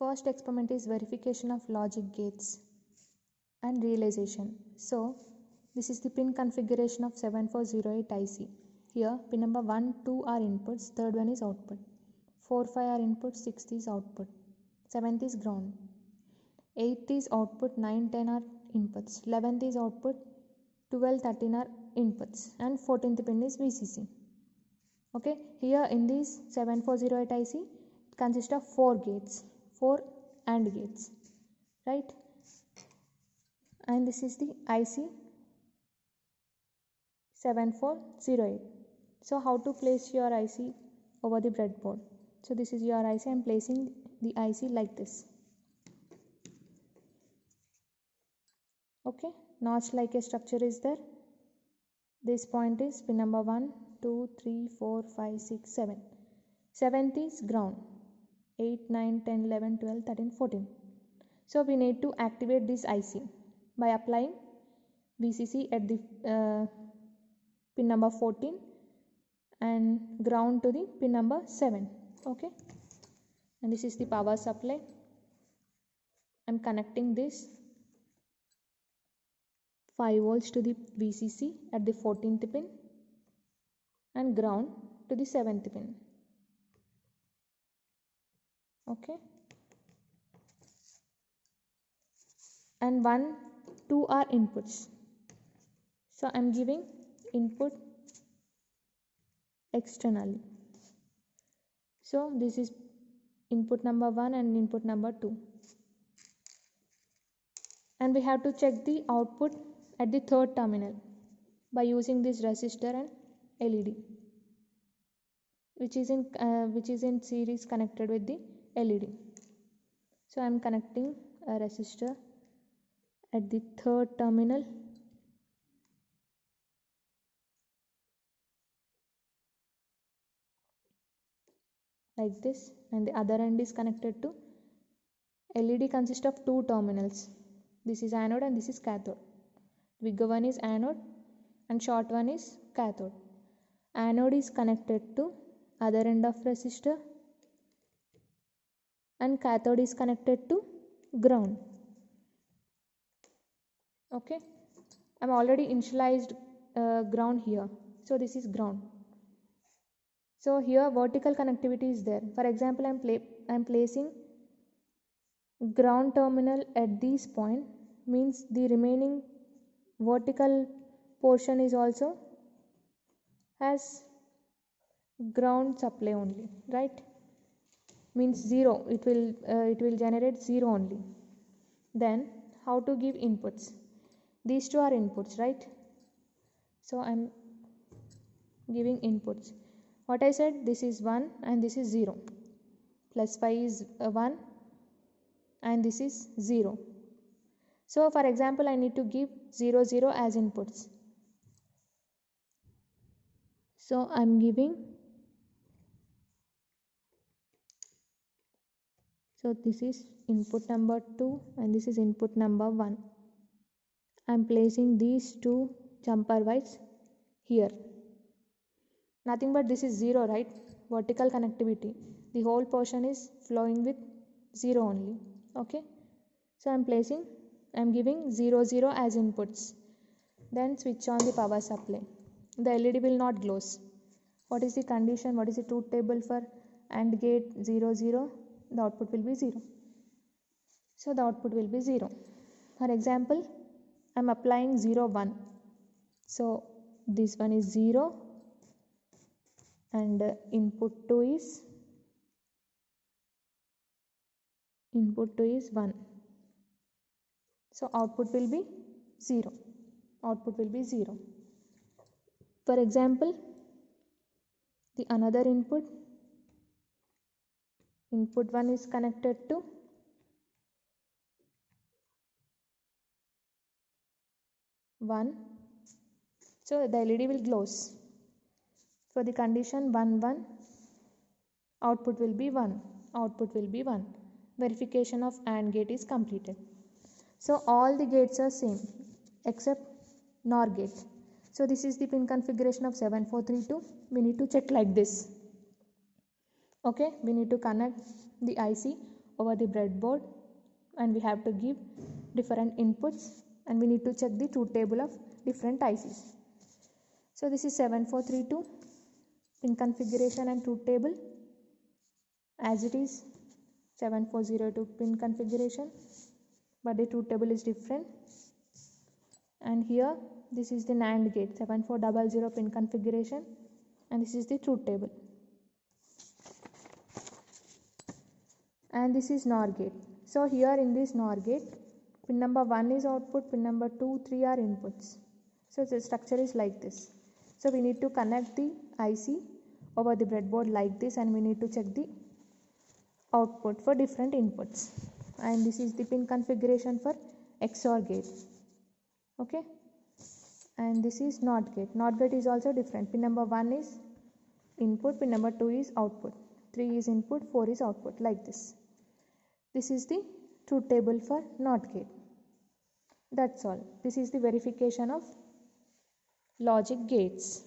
First experiment is verification of logic gates and realization. So this is the pin configuration of 7408 IC. Here pin number 1, 2 are inputs, third one is output. 4, 5 are inputs, 6th is output, 7th is ground, 8th is output, 9, 10 are inputs, 11th is output, 12, 13 are inputs, and 14th pin is VCC. Okay, here in this 7408 IC it consists of 4 gates, 4 AND gates, right? And this is the IC 7408. So how to place your IC over the breadboard? So this is your IC. I am placing the IC like this. Okay, notch like a structure is there. This point is pin number 1, 2, 3, 4, 5, 6, 7. 7th is ground. 8, 9, 10, 11, 12, 13, 14. So we need to activate this IC by applying VCC at the pin number 14 and ground to the pin number 7. Okay, and this is the power supply. I am connecting this 5 volts to the VCC at the 14th pin and ground to the 7th pin. Okay, and 1, 2 are inputs. So I am giving input externally. So this is input number 1 and input number 2. And we have to check the output at the third terminal by using this resistor and LED, which is in series connected with the LED. So I am connecting a resistor at the third terminal. Like this, and the other end is connected to LED. Consists of 2 terminals. This is anode and this is cathode. Bigger one is anode and short one is cathode. Anode is connected to other end of resistor and cathode is connected to ground. Okay, I am already initialized ground here. So this is ground. So here vertical connectivity is there. For example, I am placing ground terminal at this point, means the remaining vertical portion is also has ground supply only, right? Means 0. It will generate 0 only. Then how to give inputs? These two are inputs, right? So I am giving inputs. What I said, this is 1 and this is 0. Plus 5 is 1 and this is 0. So for example, I need to give 0, 0 as inputs. So I am giving, so this is input number 2 and this is input number 1. I am placing these two jumper wires here. Nothing but this is 0, right? Vertical connectivity. The whole portion is flowing with 0 only. Okay. So I am giving 0, 0 as inputs. Then switch on the power supply. The LED will not glows. What is the condition? What is the truth table for AND gate 0, 0? The output will be 0. So the output will be 0. For example, I am applying 0, 1. So this one is 0 and input 2 is 1. So output will be 0. Output will be 0. For example, the another input 1 is connected to one. So the LED will glows. For the condition 1, 1, output will be 1. Output will be 1. Verification of AND gate is completed. So all the gates are same except NOR gate. So this is the pin configuration of 7432. We need to check like this. Okay, we need to connect the IC over the breadboard, and we have to give different inputs, and we need to check the truth table of different ICs. So this is 7432 pin configuration and truth table as it is 7402 pin configuration, but the truth table is different. And here this is the NAND gate 7400 pin configuration, and this is the truth table. And this is NOR gate. So here in this NOR gate, pin number 1 is output, pin number 2, 3 are inputs. So the structure is like this. So we need to connect the IC over the breadboard like this, and we need to check the output for different inputs. And this is the pin configuration for XOR gate. Okay. And this is NOT gate. NOT gate is also different. Pin number 1 is input, pin number 2 is output, 3 is input, 4 is output, like this. This is the truth table for NOT gate. That's all. This is the verification of logic gates.